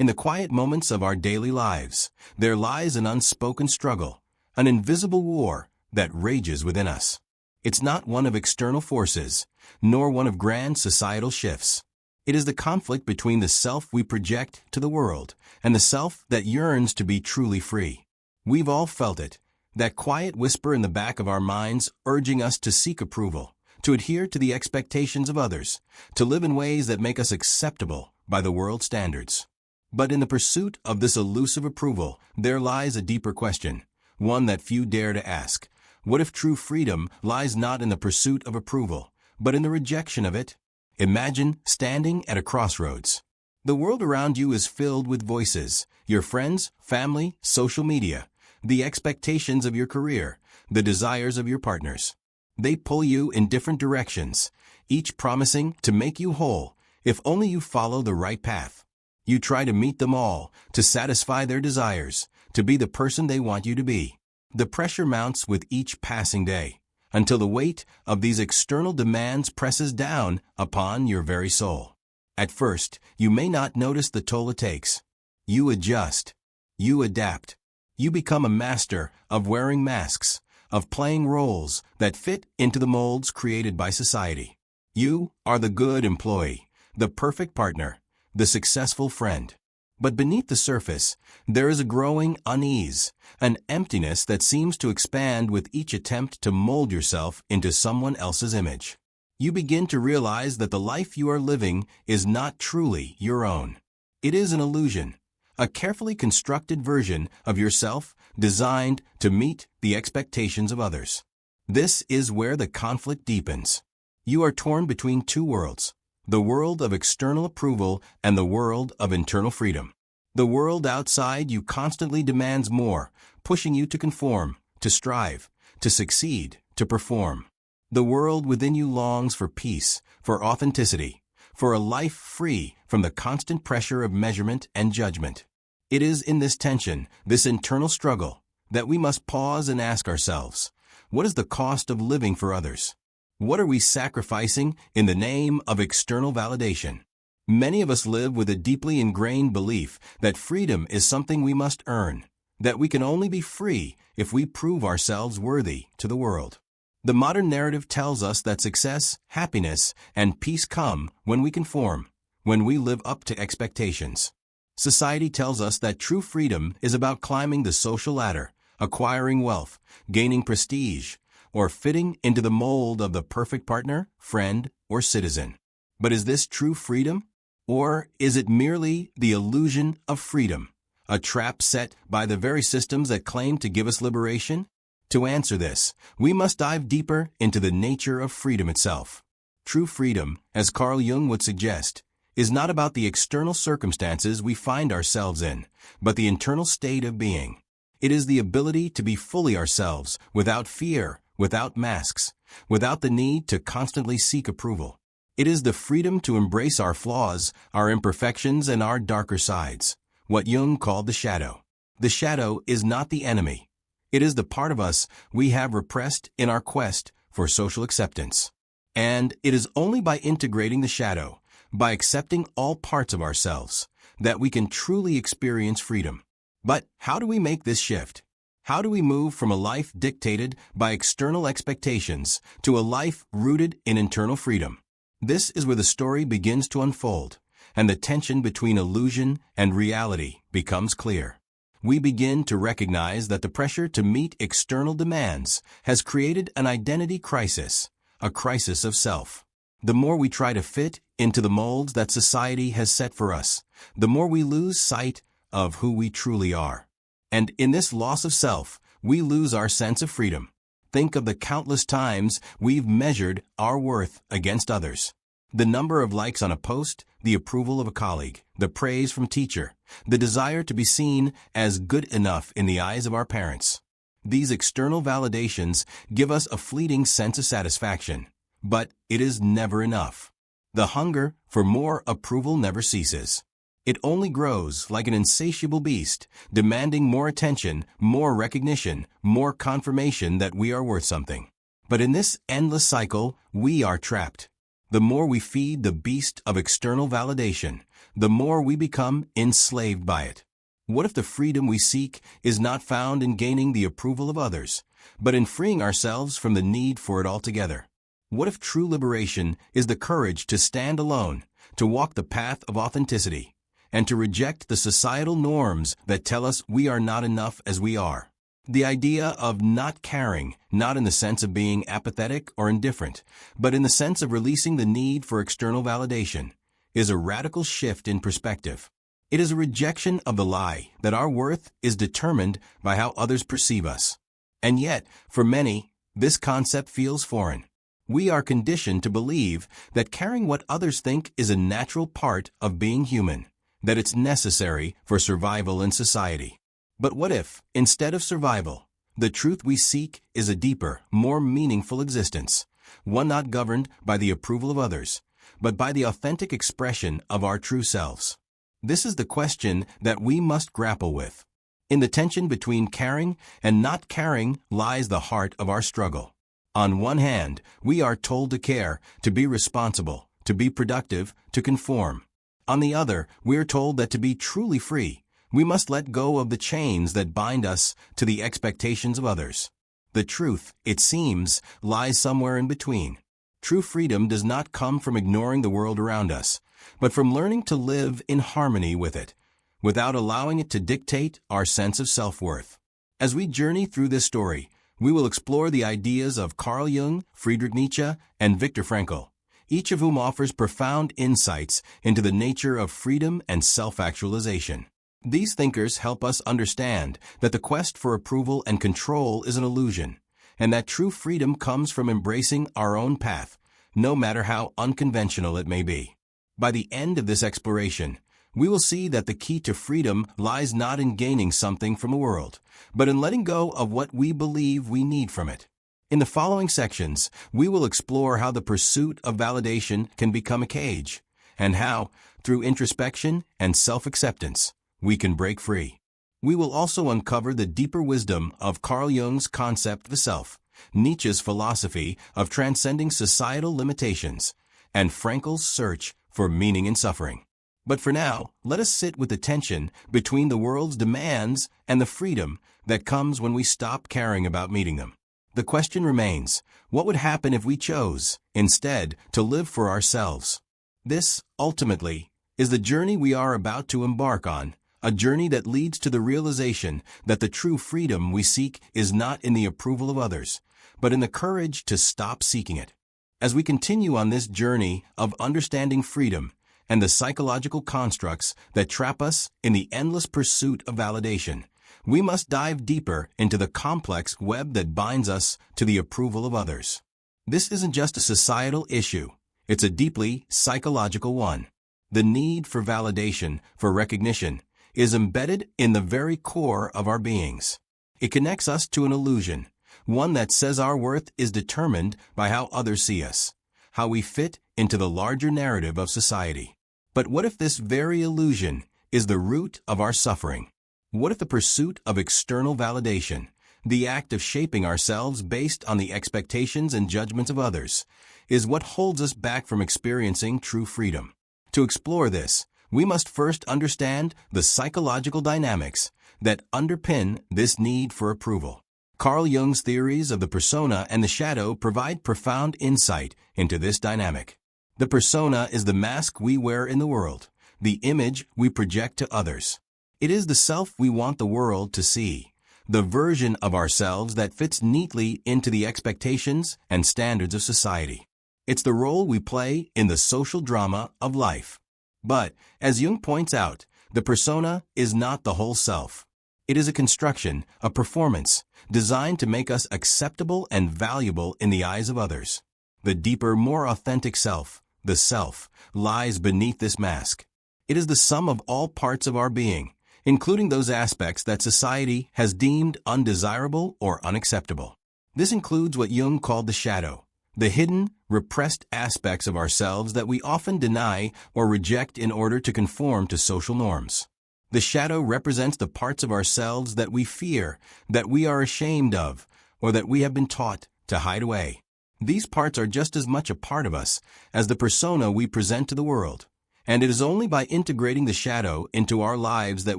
In the quiet moments of our daily lives, there lies an unspoken struggle, an invisible war that rages within us. It's not one of external forces, nor one of grand societal shifts. It is the conflict between the self we project to the world and the self that yearns to be truly free. We've all felt it, that quiet whisper in the back of our minds urging us to seek approval, to adhere to the expectations of others, to live in ways that make us acceptable by the world's standards. But in the pursuit of this elusive approval, there lies a deeper question, one that few dare to ask. What if true freedom lies not in the pursuit of approval, but in the rejection of it? Imagine standing at a crossroads. The world around you is filled with voices, your friends, family, social media, the expectations of your career, the desires of your partners. They pull you in different directions, each promising to make you whole if only you follow the right path. You try to meet them all, to satisfy their desires, to be the person they want you to be. The pressure mounts with each passing day, until the weight of these external demands presses down upon your very soul. At first, you may not notice the toll it takes. You adjust. You adapt. You become a master of wearing masks, of playing roles that fit into the molds created by society. You are the good employee, the perfect partner, the successful friend. But beneath the surface, there is a growing unease, an emptiness that seems to expand with each attempt to mold yourself into someone else's image. You begin to realize that the life you are living is not truly your own. It is an illusion, a carefully constructed version of yourself designed to meet the expectations of others. This is where the conflict deepens. You are torn between two worlds, the world of external approval and the world of internal freedom. The world outside you constantly demands more, pushing you to conform, to strive, to succeed, to perform. The world within you longs for peace, for authenticity, for a life free from the constant pressure of measurement and judgment. It is in this tension, this internal struggle, that we must pause and ask ourselves, what is the cost of living for others? What are we sacrificing in the name of external validation? Many of us live with a deeply ingrained belief that freedom is something we must earn, that we can only be free if we prove ourselves worthy to the world. The modern narrative tells us that success, happiness, and peace come when we conform, when we live up to expectations. Society tells us that true freedom is about climbing the social ladder, acquiring wealth, gaining prestige, or fitting into the mold of the perfect partner, friend, or citizen. But is this true freedom? Or is it merely the illusion of freedom, a trap set by the very systems that claim to give us liberation? To answer this, we must dive deeper into the nature of freedom itself. True freedom, as Carl Jung would suggest, is not about the external circumstances we find ourselves in, but the internal state of being. It is the ability to be fully ourselves, without fear, without masks, without the need to constantly seek approval. It is the freedom to embrace our flaws, our imperfections, and our darker sides, what Jung called the shadow. The shadow is not the enemy. It is the part of us we have repressed in our quest for social acceptance. And it is only by integrating the shadow, by accepting all parts of ourselves, that we can truly experience freedom. But how do we make this shift? How do we move from a life dictated by external expectations to a life rooted in internal freedom? This is where the story begins to unfold, and the tension between illusion and reality becomes clear. We begin to recognize that the pressure to meet external demands has created an identity crisis, a crisis of self. The more we try to fit into the molds that society has set for us, the more we lose sight of who we truly are. And in this loss of self, we lose our sense of freedom. Think of the countless times we've measured our worth against others. The number of likes on a post, the approval of a colleague, the praise from teacher, the desire to be seen as good enough in the eyes of our parents. These external validations give us a fleeting sense of satisfaction, but it is never enough. The hunger for more approval never ceases. It only grows like an insatiable beast, demanding more attention, more recognition, more confirmation that we are worth something. But in this endless cycle, we are trapped. The more we feed the beast of external validation, the more we become enslaved by it. What if the freedom we seek is not found in gaining the approval of others, but in freeing ourselves from the need for it altogether? What if true liberation is the courage to stand alone, to walk the path of authenticity, and to reject the societal norms that tell us we are not enough as we are? The idea of not caring, not in the sense of being apathetic or indifferent, but in the sense of releasing the need for external validation, is a radical shift in perspective. It is a rejection of the lie that our worth is determined by how others perceive us. And yet, for many, this concept feels foreign. We are conditioned to believe that caring what others think is a natural part of being human, that it's necessary for survival in society. But what if, instead of survival, the truth we seek is a deeper, more meaningful existence, one not governed by the approval of others, but by the authentic expression of our true selves? This is the question that we must grapple with. In the tension between caring and not caring lies the heart of our struggle. On one hand, we are told to care, to be responsible, to be productive, to conform. On the other, we are told that to be truly free, we must let go of the chains that bind us to the expectations of others. The truth, it seems, lies somewhere in between. True freedom does not come from ignoring the world around us, but from learning to live in harmony with it, without allowing it to dictate our sense of self-worth. As we journey through this story, we will explore the ideas of Carl Jung, Friedrich Nietzsche, and Viktor Frankl, each of whom offers profound insights into the nature of freedom and self-actualization. These thinkers help us understand that the quest for approval and control is an illusion, and that true freedom comes from embracing our own path, no matter how unconventional it may be. By the end of this exploration, we will see that the key to freedom lies not in gaining something from the world, but in letting go of what we believe we need from it. In the following sections, we will explore how the pursuit of validation can become a cage, and how, through introspection and self-acceptance, we can break free. We will also uncover the deeper wisdom of Carl Jung's concept of the self, Nietzsche's philosophy of transcending societal limitations, and Frankl's search for meaning in suffering. But for now, let us sit with the tension between the world's demands and the freedom that comes when we stop caring about meeting them. The question remains, what would happen if we chose, instead, to live for ourselves? This, ultimately, is the journey we are about to embark on, a journey that leads to the realization that the true freedom we seek is not in the approval of others, but in the courage to stop seeking it. As we continue on this journey of understanding freedom and the psychological constructs that trap us in the endless pursuit of validation, we must dive deeper into the complex web that binds us to the approval of others. This isn't just a societal issue, it's a deeply psychological one. The need for validation, for recognition, is embedded in the very core of our beings. It connects us to an illusion, one that says our worth is determined by how others see us, how we fit into the larger narrative of society. But what if this very illusion is the root of our suffering? What if the pursuit of external validation, the act of shaping ourselves based on the expectations and judgments of others, is what holds us back from experiencing true freedom? To explore this, we must first understand the psychological dynamics that underpin this need for approval. Carl Jung's theories of the persona and the shadow provide profound insight into this dynamic. The persona is the mask we wear in the world, the image we project to others. It is the self we want the world to see, the version of ourselves that fits neatly into the expectations and standards of society. It's the role we play in the social drama of life. But, as Jung points out, the persona is not the whole self. It is a construction, a performance, designed to make us acceptable and valuable in the eyes of others. The deeper, more authentic self, the self, lies beneath this mask. It is the sum of all parts of our being, including those aspects that society has deemed undesirable or unacceptable. This includes what Jung called the shadow, the hidden, repressed aspects of ourselves that we often deny or reject in order to conform to social norms. The shadow represents the parts of ourselves that we fear, that we are ashamed of, or that we have been taught to hide away. These parts are just as much a part of us as the persona we present to the world. And it is only by integrating the shadow into our lives that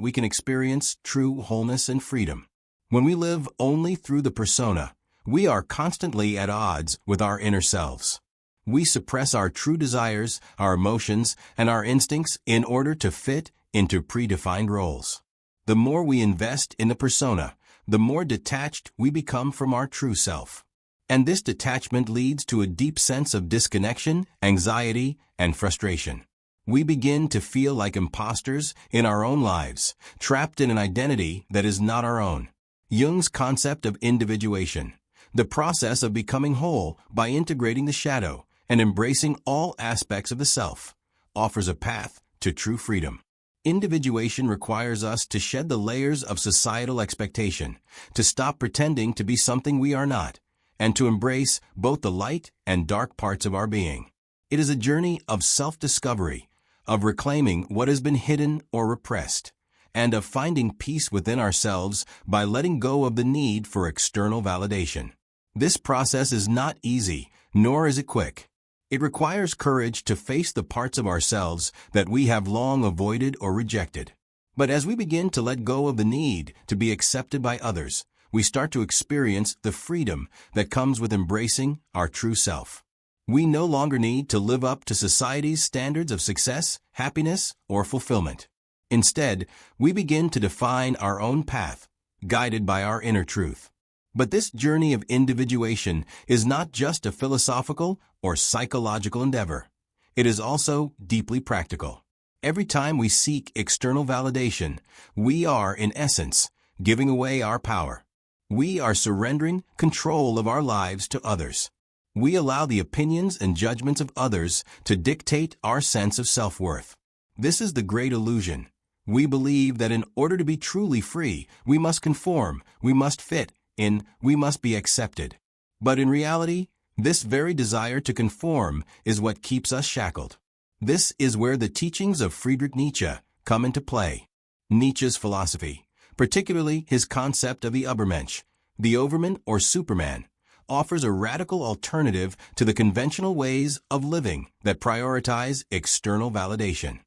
we can experience true wholeness and freedom. When we live only through the persona, we are constantly at odds with our inner selves. We suppress our true desires, our emotions, and our instincts in order to fit into predefined roles. The more we invest in the persona, the more detached we become from our true self. And this detachment leads to a deep sense of disconnection, anxiety, and frustration. We begin to feel like imposters in our own lives, trapped in an identity that is not our own. Jung's concept of individuation, the process of becoming whole by integrating the shadow and embracing all aspects of the self, offers a path to true freedom. Individuation requires us to shed the layers of societal expectation, to stop pretending to be something we are not, and to embrace both the light and dark parts of our being. It is a journey of self-discovery, of reclaiming what has been hidden or repressed, and of finding peace within ourselves by letting go of the need for external validation. This process is not easy, nor is it quick. It requires courage to face the parts of ourselves that we have long avoided or rejected. But as we begin to let go of the need to be accepted by others, we start to experience the freedom that comes with embracing our true self. We no longer need to live up to society's standards of success, happiness, or fulfillment. Instead, we begin to define our own path, guided by our inner truth. But this journey of individuation is not just a philosophical or psychological endeavor. It is also deeply practical. Every time we seek external validation, we are, in essence, giving away our power. We are surrendering control of our lives to others. We allow the opinions and judgments of others to dictate our sense of self-worth. This is the great illusion. We believe that in order to be truly free, we must conform, we must fit in, we must be accepted. But in reality, this very desire to conform is what keeps us shackled. This is where the teachings of Friedrich Nietzsche come into play. Nietzsche's philosophy, particularly his concept of the Übermensch, the overman or superman, offers a radical alternative to the conventional ways of living that prioritize external validation.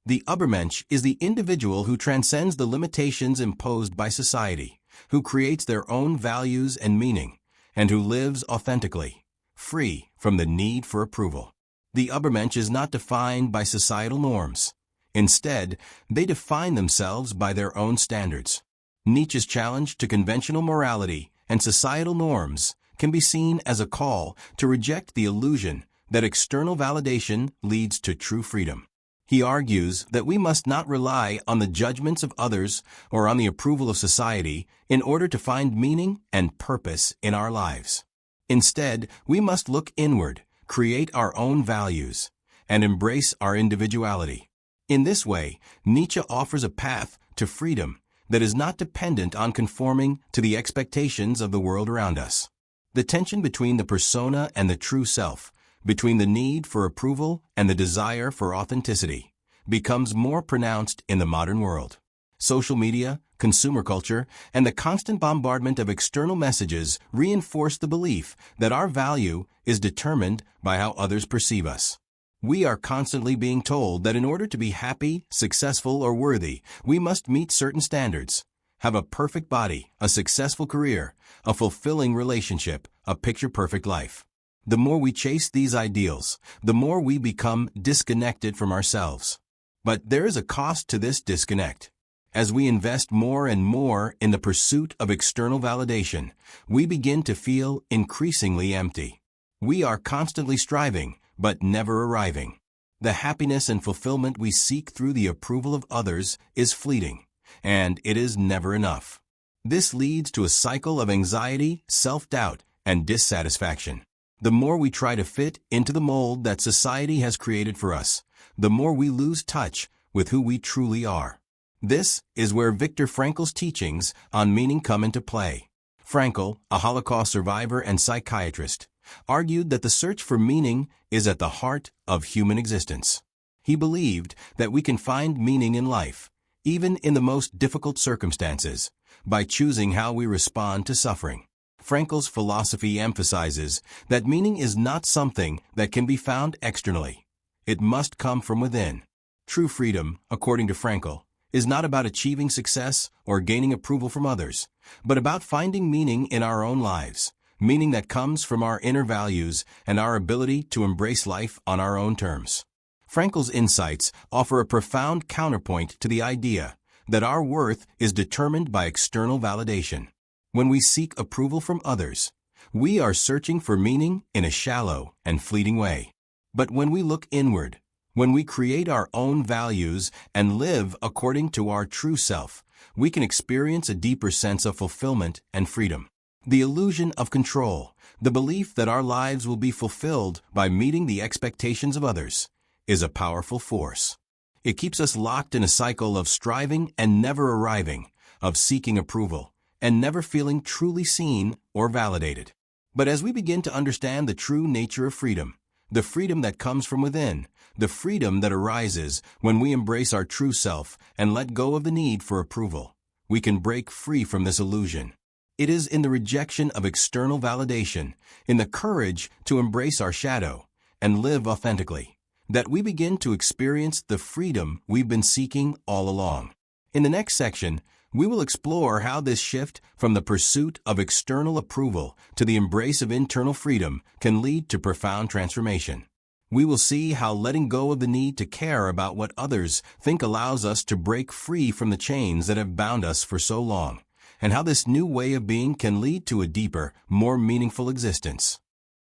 The Übermensch is the individual who transcends the limitations imposed by society, who creates their own values and meaning, and who lives authentically, free from the need for approval. The Übermensch is not defined by societal norms. Instead, they define themselves by their own standards. Nietzsche's challenge to conventional morality and societal norms can be seen as a call to reject the illusion that external validation leads to true freedom. He argues that we must not rely on the judgments of others or on the approval of society in order to find meaning and purpose in our lives. Instead, we must look inward, create our own values, and embrace our individuality. In this way, Nietzsche offers a path to freedom that is not dependent on conforming to the expectations of the world around us. The tension between the persona and the true self, between the need for approval and the desire for authenticity, becomes more pronounced in the modern world. Social media, consumer culture, and the constant bombardment of external messages reinforce the belief that our value is determined by how others perceive us. We are constantly being told that in order to be happy, successful, or worthy, we must meet certain standards. Have a perfect body, a successful career, a fulfilling relationship, a picture-perfect life. The more we chase these ideals, the more we become disconnected from ourselves. But there is a cost to this disconnect. As we invest more and more in the pursuit of external validation, we begin to feel increasingly empty. We are constantly striving, but never arriving. The happiness and fulfillment we seek through the approval of others is fleeting, and it is never enough. This leads to a cycle of anxiety, self-doubt, and dissatisfaction. The more we try to fit into the mold that society has created for us, the more we lose touch with who we truly are. This is where Viktor Frankl's teachings on meaning come into play. Frankl, a Holocaust survivor and psychiatrist, argued that the search for meaning is at the heart of human existence. He believed that we can find meaning in life, even in the most difficult circumstances, by choosing how we respond to suffering. Frankl's philosophy emphasizes that meaning is not something that can be found externally. It must come from within. True freedom, according to Frankl, is not about achieving success or gaining approval from others, but about finding meaning in our own lives, meaning that comes from our inner values and our ability to embrace life on our own terms. Frankl's insights offer a profound counterpoint to the idea that our worth is determined by external validation. When we seek approval from others, we are searching for meaning in a shallow and fleeting way. But when we look inward, when we create our own values and live according to our true self, we can experience a deeper sense of fulfillment and freedom. The illusion of control, the belief that our lives will be fulfilled by meeting the expectations of others, is a powerful force. It keeps us locked in a cycle of striving and never arriving, of seeking approval, and never feeling truly seen or validated. But as we begin to understand the true nature of freedom, the freedom that comes from within, the freedom that arises when we embrace our true self and let go of the need for approval, we can break free from this illusion. It is in the rejection of external validation, in the courage to embrace our shadow and live authentically, that we begin to experience the freedom we've been seeking all along. In the next section, we will explore how this shift from the pursuit of external approval to the embrace of internal freedom can lead to profound transformation. We will see how letting go of the need to care about what others think allows us to break free from the chains that have bound us for so long, and how this new way of being can lead to a deeper, more meaningful existence.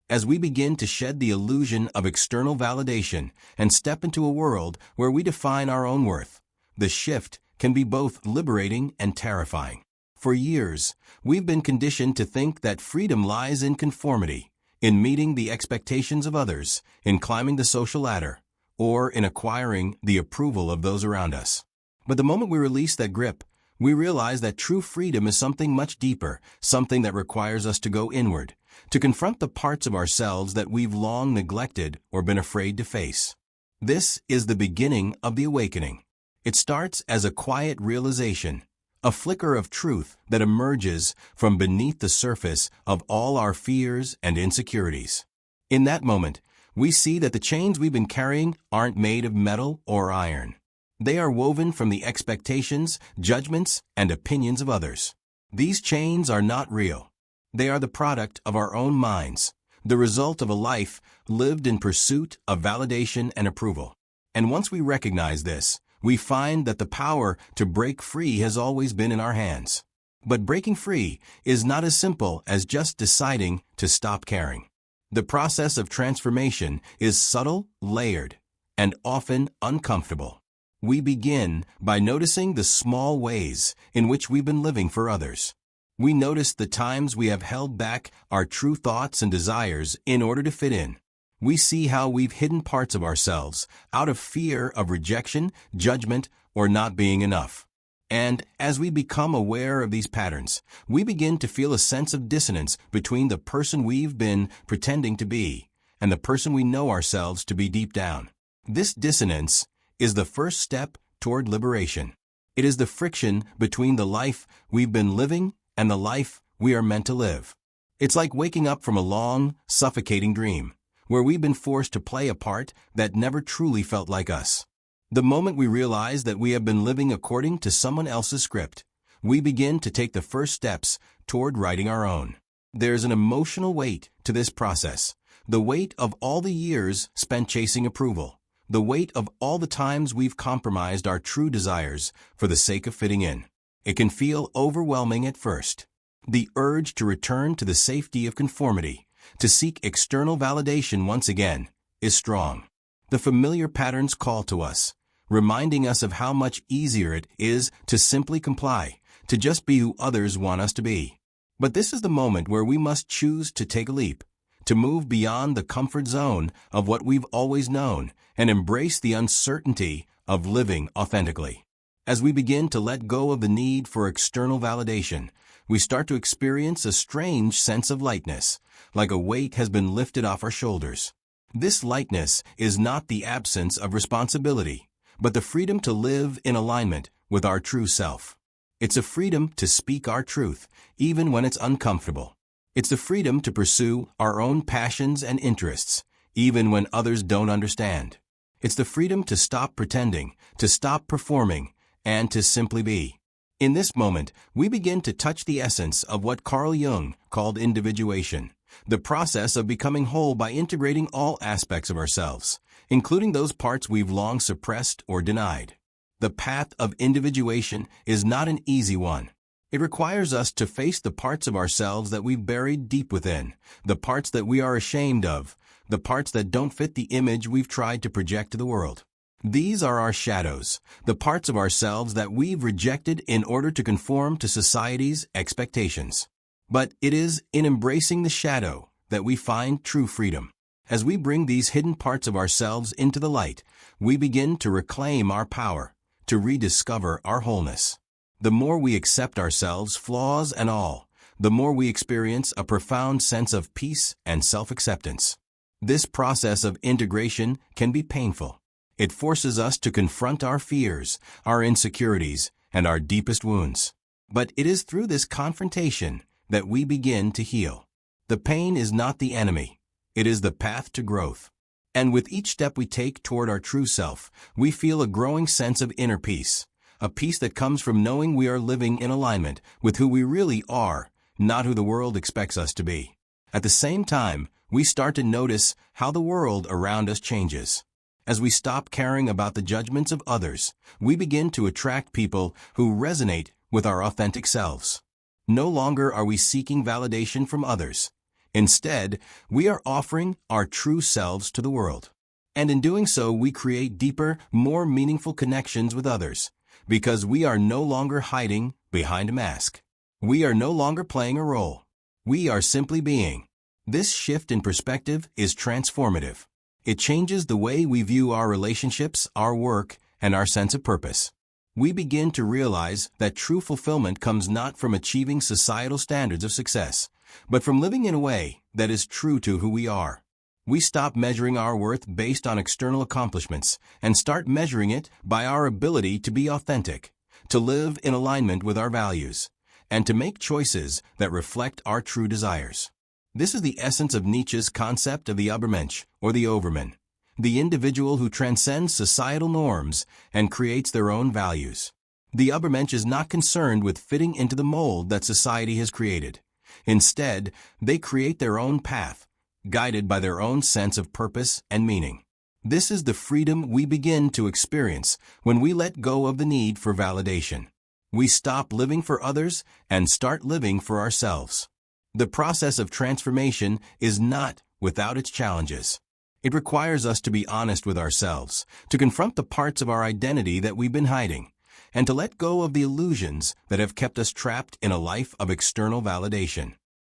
As we begin to shed the illusion of external validation and step into a world where we define our own worth, the shift can be both liberating and terrifying. For years, we've been conditioned to think that freedom lies in conformity, in meeting the expectations of others, in climbing the social ladder, or in acquiring the approval of those around us. But the moment we release that grip, we realize that true freedom is something much deeper, something that requires us to go inward, to confront the parts of ourselves that we've long neglected or been afraid to face. This is the beginning of the awakening. It starts as a quiet realization, a flicker of truth that emerges from beneath the surface of all our fears and insecurities. In that moment, we see that the chains we've been carrying aren't made of metal or iron. They are woven from the expectations, judgments, and opinions of others. These chains are not real. They are the product of our own minds, the result of a life lived in pursuit of validation and approval. And once we recognize this, we find that the power to break free has always been in our hands. But breaking free is not as simple as just deciding to stop caring. The process of transformation is subtle, layered, and often uncomfortable. We begin by noticing the small ways in which we've been living for others. We notice the times we have held back our true thoughts and desires in order to fit in. We see how we've hidden parts of ourselves out of fear of rejection, judgment, or not being enough. And as we become aware of these patterns, we begin to feel a sense of dissonance between the person we've been pretending to be and the person we know ourselves to be deep down. This dissonance is the first step toward liberation. It is the friction between the life we've been living and the life we are meant to live. It's like waking up from a long, suffocating dream, where we've been forced to play a part that never truly felt like us. The moment we realize that we have been living according to someone else's script, we begin to take the first steps toward writing our own. There's an emotional weight to this process, the weight of all the years spent chasing approval, the weight of all the times we've compromised our true desires for the sake of fitting in. It can feel overwhelming at first. The urge to return to the safety of conformity, to seek external validation once again, is strong. The familiar patterns call to us, reminding us of how much easier it is to simply comply, to just be who others want us to be. But this is the moment where we must choose to take a leap, to move beyond the comfort zone of what we've always known and embrace the uncertainty of living authentically. As we begin to let go of the need for external validation, we start to experience a strange sense of lightness, like a weight has been lifted off our shoulders. This lightness is not the absence of responsibility, but the freedom to live in alignment with our true self. It's a freedom to speak our truth, even when it's uncomfortable. It's the freedom to pursue our own passions and interests, even when others don't understand. It's the freedom to stop pretending, to stop performing, and to simply be. In this moment, we begin to touch the essence of what Carl Jung called individuation, the process of becoming whole by integrating all aspects of ourselves, including those parts we've long suppressed or denied. The path of individuation is not an easy one. It requires us to face the parts of ourselves that we've buried deep within, the parts that we are ashamed of, the parts that don't fit the image we've tried to project to the world. These are our shadows, the parts of ourselves that we've rejected in order to conform to society's expectations. But it is in embracing the shadow that we find true freedom. As we bring these hidden parts of ourselves into the light, we begin to reclaim our power, to rediscover our wholeness. The more we accept ourselves, flaws and all, the more we experience a profound sense of peace and self-acceptance. This process of integration can be painful. It forces us to confront our fears, our insecurities, and our deepest wounds. But it is through this confrontation that we begin to heal. The pain is not the enemy. It is the path to growth. And with each step we take toward our true self, we feel a growing sense of inner peace, a peace that comes from knowing we are living in alignment with who we really are, not who the world expects us to be. At the same time, we start to notice how the world around us changes. As we stop caring about the judgments of others, we begin to attract people who resonate with our authentic selves. No longer are we seeking validation from others. Instead, we are offering our true selves to the world. And in doing so, we create deeper, more meaningful connections with others, because we are no longer hiding behind a mask. We are no longer playing a role. We are simply being. This shift in perspective is transformative. It changes the way we view our relationships, our work, and our sense of purpose. We begin to realize that true fulfillment comes not from achieving societal standards of success, but from living in a way that is true to who we are. We stop measuring our worth based on external accomplishments and start measuring it by our ability to be authentic, to live in alignment with our values, and to make choices that reflect our true desires. This is the essence of Nietzsche's concept of the Übermensch, or the Overman, the individual who transcends societal norms and creates their own values. The Übermensch is not concerned with fitting into the mold that society has created. Instead, they create their own path, guided by their own sense of purpose and meaning. This is the freedom we begin to experience when we let go of the need for validation. We stop living for others and start living for ourselves. The process of transformation is not without its challenges. It requires us to be honest with ourselves, to confront the parts of our identity that we've been hiding, and to let go of the illusions that have kept us trapped in a life of external validation.